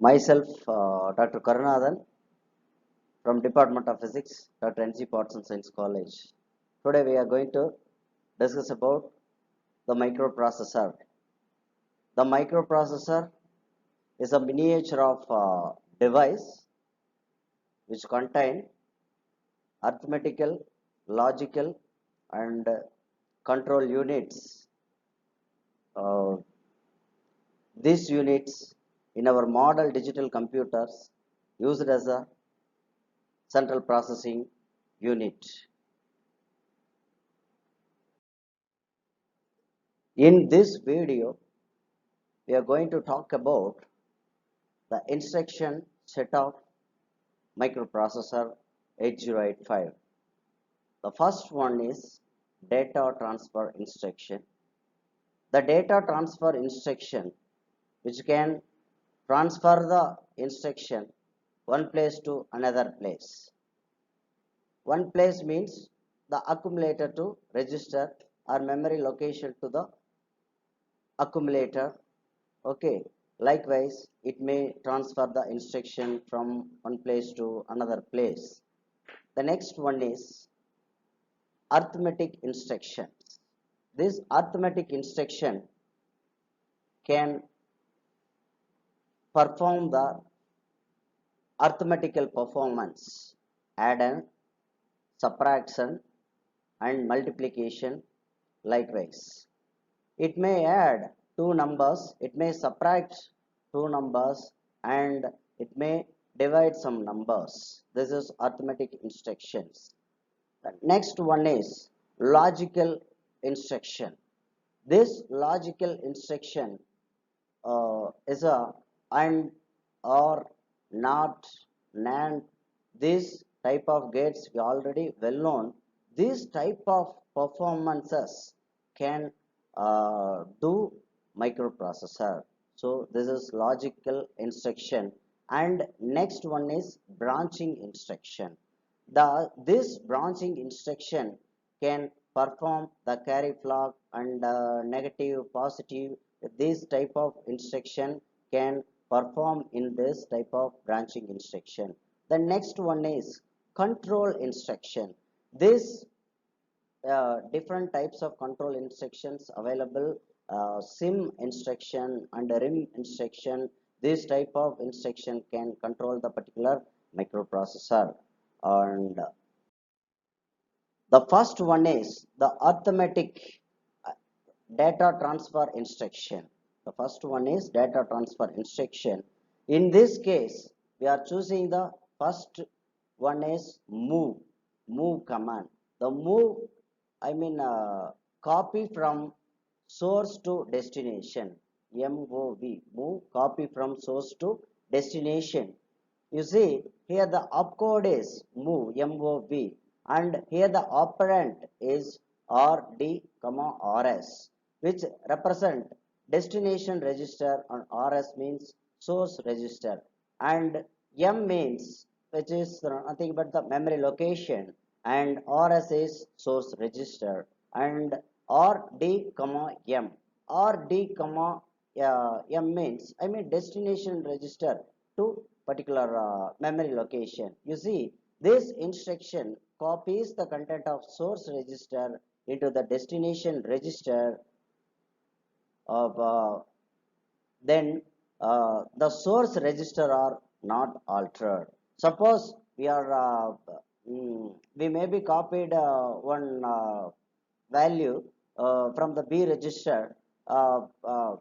Myself, Dr. Karunathan from Department of Physics, Dr. N.G. Patson Science College. Today we are going to discuss about the microprocessor. The microprocessor is a miniature of device which contain arithmetical, logical, and control units. Uh, these units in our model digital computers used as a central processing unit. In this video, we are going to talk about the instruction set of microprocessor 8085. The first one is data transfer instruction. The data transfer instruction which can transfer the instruction one place to another place. One place means the accumulator to register or memory location to the accumulator. Okay, likewise it may transfer the instruction from one place to another place. The next one is arithmetic instructions. This arithmetic instruction can perform the arithmetical performance, addition, subtraction and multiplication. Likewise it may add two numbers, it may subtract two numbers, and it may divide some numbers. This is arithmetic instructions. The next one is logical instruction. This logical instruction is a and, or, not, NAND. This type of gates we already well known. This type of performances can do microprocessor. So this is logical instruction. And next one is branching instruction. This branching instruction can perform the carry flag and negative, positive. This type of instruction can perform in this type of branching instruction. The next one is control instruction. This different types of control instructions available, sim instruction and rim instruction. This type of instruction can control the particular microprocessor. And the first one is the arithmetic data transfer instruction. The first one is data transfer instruction. In this case, we are choosing the first one is move command. The move, copy from source to destination. Move, copy from source to destination. You see, here the opcode is move, and here the operand is RD, RS, which represent destination register, and RS means source register, and M means, which is nothing but the memory location, and RS is source register, and RD, M. RD, M means destination register to particular memory location. You see, this instruction copies the content of source register into the destination register of then the source register are not altered. Suppose we are we may be copied one value from the B register, uh, uh,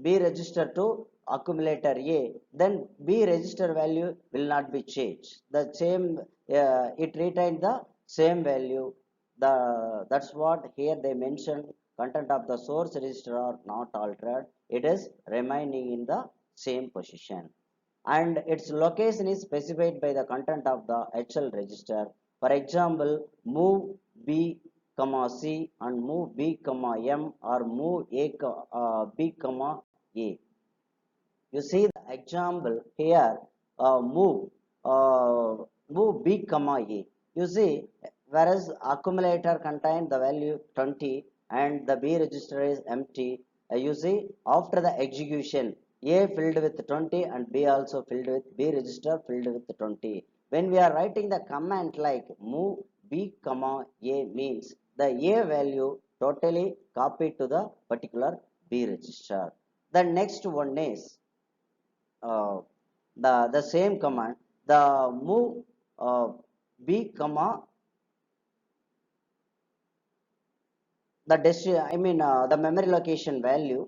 B register to accumulator A, then B register value will not be changed. The same, it retained the same value. That's what here they mentioned. Content of the source register are not altered. It is remaining in the same position, and its location is specified by the content of the HL register. For example, move B, C and move B, M, or move A, B, A. You see the example here, move B, A. You see, whereas accumulator contain the value 20 and the B register is empty. You see, after the execution, A filled with 20 and B also filled with B register filled with 20. When we are writing the command like move B comma A means the A value totally copied to the particular B register. The next one is uh, the same command, the move B comma the the memory location value.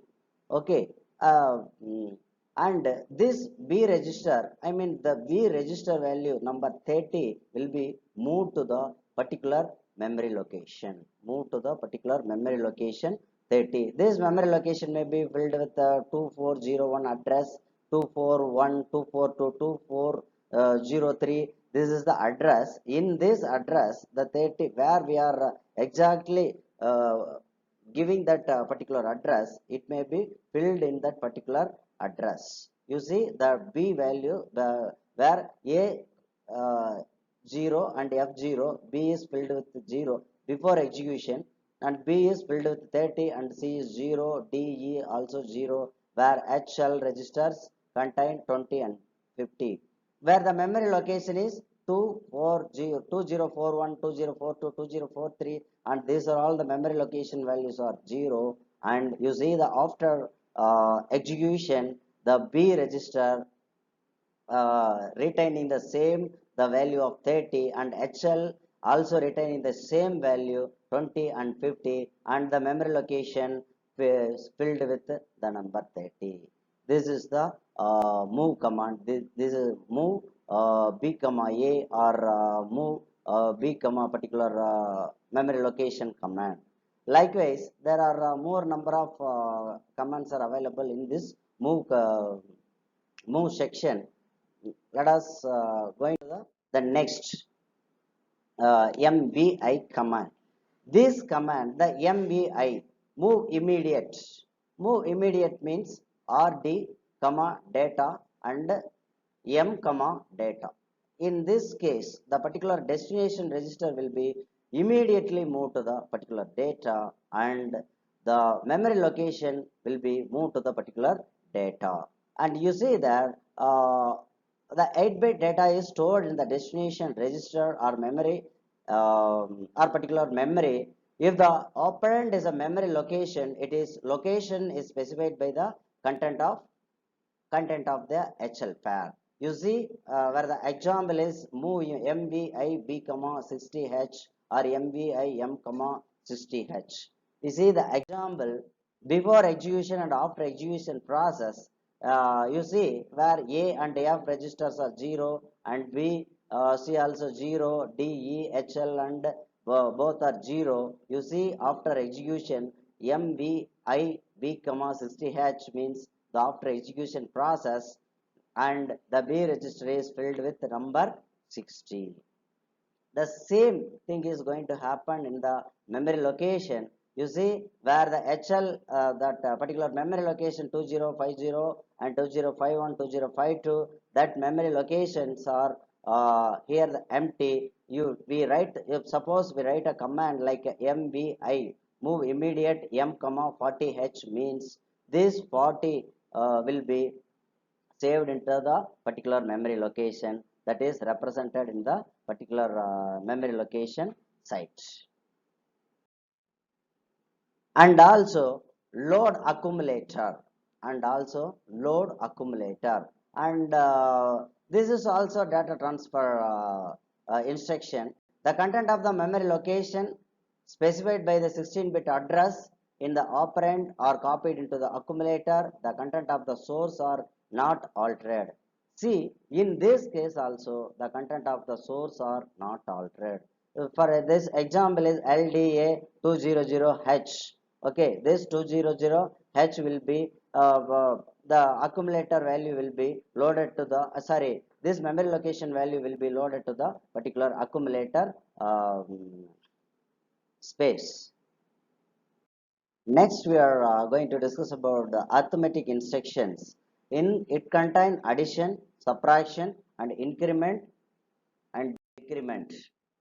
Okay. uh, mm, and this B register, the B register value number 30 will be moved to the particular memory location, move to the particular memory location 30. This memory location may be filled with 2401 address, 241 242 2403. This is the address. In this address, the 30 where we are exactly uh, giving that particular address, it may be filled in that particular address. You see the B value, the where A 0 and F0, B is filled with 0 before execution, and B is filled with 30 and C is 0, D, E also 0, where H shell registers contain 20 and 50, where the memory location is 240, 2041, 2042, 2043, and these are all the memory location values are 0. And you see the after execution, the B register retaining the same the value of 30, and HL also retaining the same value 20 and 50, and the memory location is filled with the number 30. This is the move command. This is move B comma A, or move B comma particular memory location command. Likewise, there are more number of commands are available in this move section. Let us going to the next MVI command. This command, the MVI, move immediate. Move immediate means RD, comma data and M, comma data. In this case, the particular destination register will be immediately moved to the particular data, and the memory location will be moved to the particular data. And you see that the 8-bit data is stored in the destination register or memory, or particular memory. If the operand is a memory location, it is location is specified by the content of the HL pair. You see where the example is move MVI B comma 60H or MVI M comma 60H. You see the example before execution and after execution process. You see where A and F registers are 0 and B C also 0, D, E, HL and both are 0. You see after execution MVI B comma 60H means the after execution process, and the B register is filled with number 60. The same thing is going to happen in the memory location. You see where the HL, that particular memory location 2050 and 2051, 2052, that memory locations are here the empty. Suppose we write a command like MVI, move immediate M comma 40H means this 40 will be saved into the particular memory location that is represented in the particular memory location site. And also load accumulator, and this is also data transfer instruction. The content of the memory location specified by the 16-bit address in the operand are copied into the accumulator. The content of the source are not altered. See, in this case also the content of the source are not altered. For this example is LDA 200H. Okay, this 200H will be the accumulator value will be loaded to the this memory location value will be loaded to the particular accumulator space. Next, we are going to discuss about the arithmetic instructions. In it contain addition, subtraction, and increment and decrement.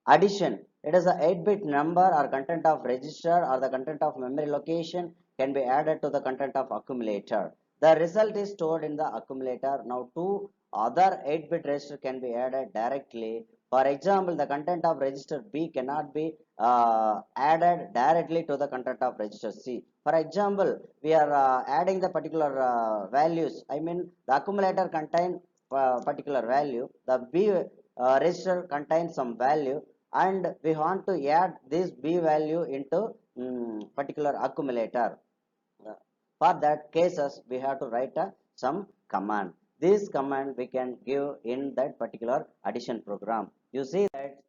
Addition, it is a 8-bit number or content of register or the content of memory location can be added to the content of accumulator. The result is stored in the accumulator. Now two other 8-bit register can be added directly. For example, the content of register B cannot be added directly to the content of register C. For example, we are adding the particular values. I mean, the accumulator contain particular value. The B register contains some value, and we want to add this B value into particular accumulator. For that cases, we have to write some command. This command we can give in that particular addition program. You see that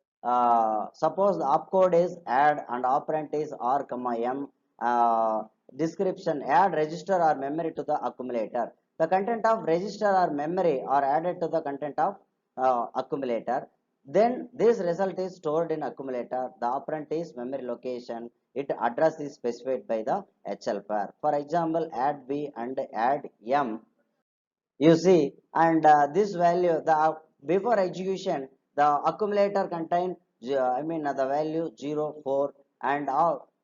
suppose the opcode is add and operand is r comma m. Description: add register or memory to the accumulator. The content of register or memory are added to the content of accumulator. Then this result is stored in accumulator. The operand is memory location. It address is specified by the HL pair. For example, add B and add M. You see, and this value, the before execution, the accumulator contain, the value 0, 4, and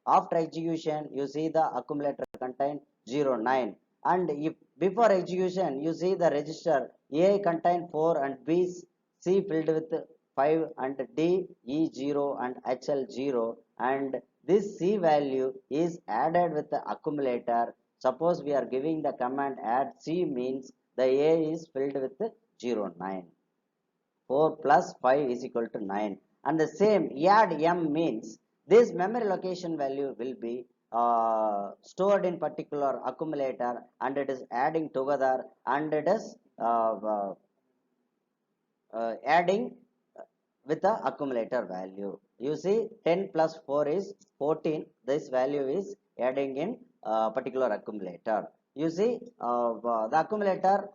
after execution, you see the accumulator contain 0, 9. And if before execution, you see the register A contain 4 and B, C filled with 5 and D, E 0 and HL 0, and this C value is added with the accumulator. Suppose we are giving the command add C means the A is filled with 0, 9. 4 plus 5 is equal to 9. And the same add M means this memory location value will be stored in particular accumulator, and it is adding together, and it is adding with the accumulator value. You see 10 plus 4 is 14. This value is adding in particular accumulator. You see the accumulator,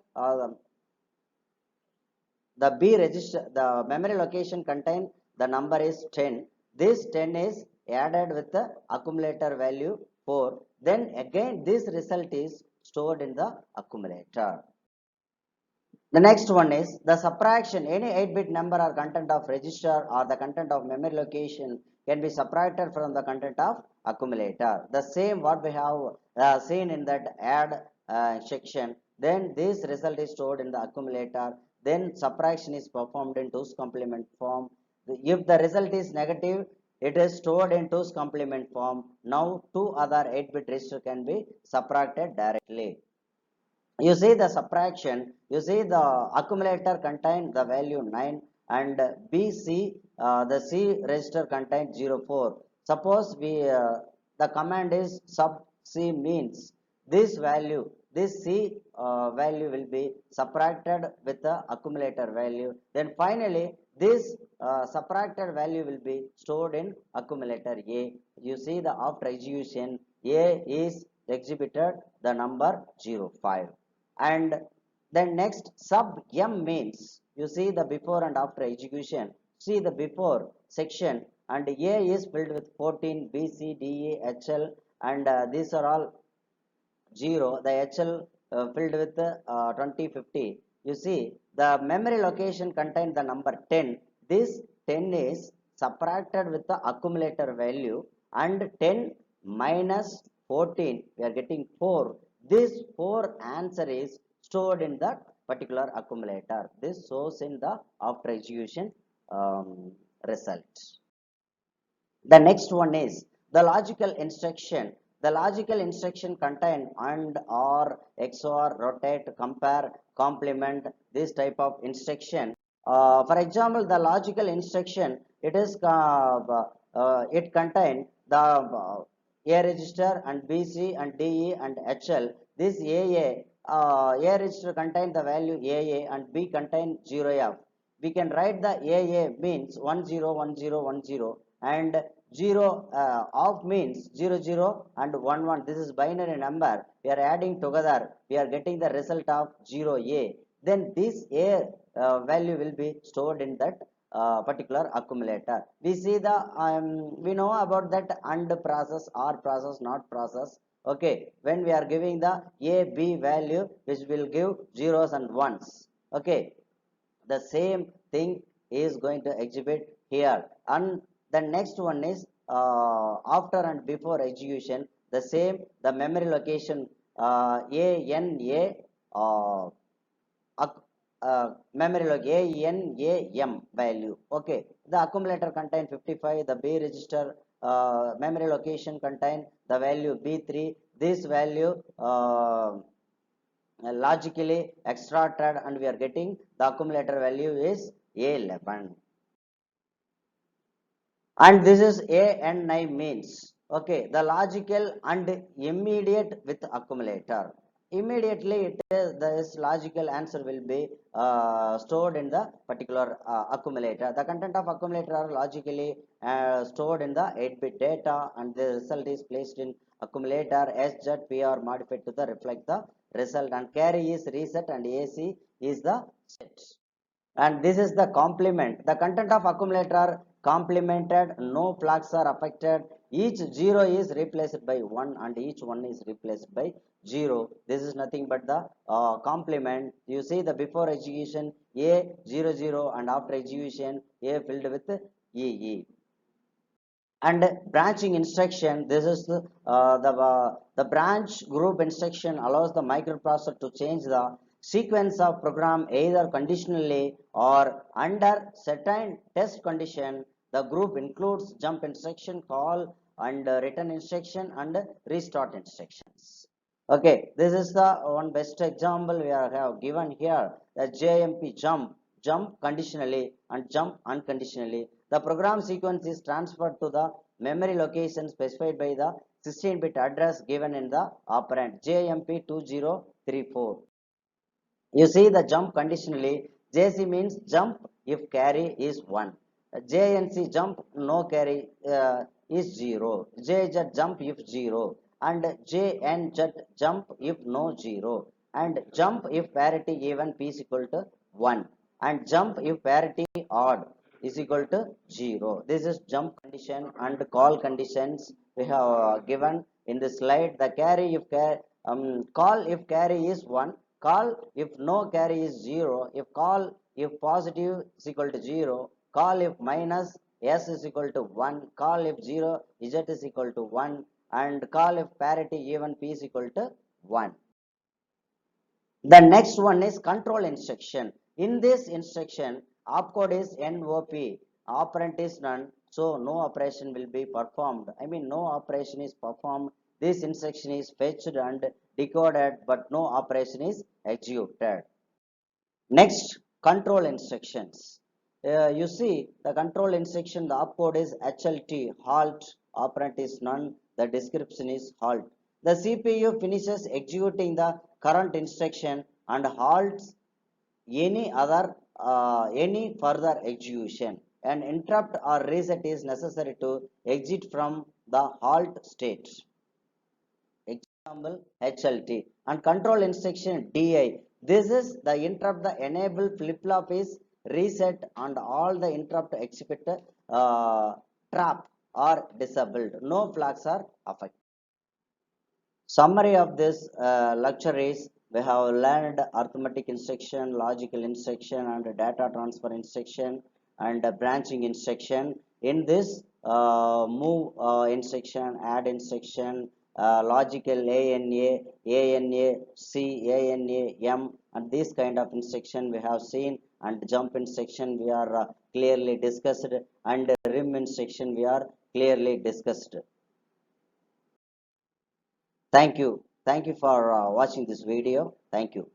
the B register, the memory location contain the number is 10. This 10 is added with the accumulator value 4. Then again this result is stored in the accumulator. The next one is the subtraction. Any 8-bit number or content of register or the content of memory location can be subtracted from the content of accumulator. The same what we have seen in that add section. Then this result is stored in the accumulator. Then subtraction is performed in 2's complement form. If the result is negative, it is stored in 2's complement form. Now two other 8-bit register can be subtracted directly. You see the subtraction, you see the accumulator contain the value 9 and BC, the C register contains 04. Suppose we the command is sub C means this value, this C value will be subtracted with the accumulator value. Then finally this subtracted value will be stored in accumulator A. You see the after execution A is exhibited the number 05. And then next sub M means you see the before and after execution. See the before section, and A is filled with 14, B, C, D, E, HL, and these are all 0. The HL filled with 20, 50. You see the memory location contains the number 10. This 10 is subtracted with the accumulator value, and 10 minus 14 we are getting 4. This 4 answer is stored in that particular accumulator. This shows in the after execution result. The next one is the logical instruction. The logical instruction contain AND, OR, XOR, rotate, compare, complement, this type of instruction. For example, the logical instruction, it is it contain the A register and BC and DE and HL. This A register contain the value AA and B contain 0F. We can write the AA means 101010, and 0 off means 00 and 11. This is binary number. We are adding together. We are getting the result of 0A. Then this A value will be stored in that particular accumulator. We see the we know about that AND process, OR process, NOT process. Okay, when we are giving the A B value, which will give zeros and ones. Okay, the same thing is going to exhibit here. And the next one is after and before execution, the same, the memory location ANA memory log ANAM value. Okay, the accumulator contain 55, the B register memory location contain the value B3. This value logically extracted and we are getting the accumulator value is A11. And this is A and I means, okay, the logical and immediate with accumulator. Immediately it is this logical answer will be stored in the particular accumulator. The content of accumulator are logically stored in the 8-bit data and the result is placed in accumulator. SZP modified to the reflect the result and carry is reset and AC is the set. And this is the complement. The content of accumulator are complemented, no flags are affected, each 0 is replaced by 1 and each 1 is replaced by 0. This is nothing but the complement. You see the before execution A 0 0 and after execution A filled with EE. And branching instruction, this is the branch group instruction allows the microprocessor to change the sequence of program either conditionally or under certain test condition. The group includes jump instruction, call and return instruction and restart instructions. Okay, this is the one best example we have given here. The JMP jump conditionally and jump unconditionally. The program sequence is transferred to the memory location specified by the 16-bit address given in the operand JMP 2034. You see the jump conditionally. JC means jump if carry is 1. JNC jump no carry is 0. JZ jump if 0. And JNZ jump if no 0. And jump if parity even P is equal to 1. And jump if parity odd is equal to 0. This is jump condition and call conditions we have given in the slide. The carry if call if carry is 1. Call if no carry is 0. If positive is equal to 0. Call if minus S is equal to 1. Call if 0 Z is equal to 1. And call if parity even P is equal to 1. The next one is control instruction. In this instruction, opcode is NOP, operand is none, so no operation will be performed. I mean, no operation is performed. This instruction is fetched and decoded, but no operation is executed. Next, control instructions. You see, the control instruction, the opcode is HLT, halt, operand is none, the description is halt. The CPU finishes executing the current instruction and halts any further execution. An interrupt or reset is necessary to exit from the halt state. Example HLT and control instruction DI. This is the interrupt the enable flip-flop is reset and all the interrupt exhibit trap are disabled. No flags are affected. Summary of this lecture is we have learned arithmetic instruction, logical instruction and data transfer instruction and branching instruction. In this move instruction, add instruction, logical ANA, C, ANA, M and this kind of instruction we have seen, and jump instruction we are clearly discussed, and rim instruction we are clearly discussed. Thank you. Thank you for watching this video. Thank you.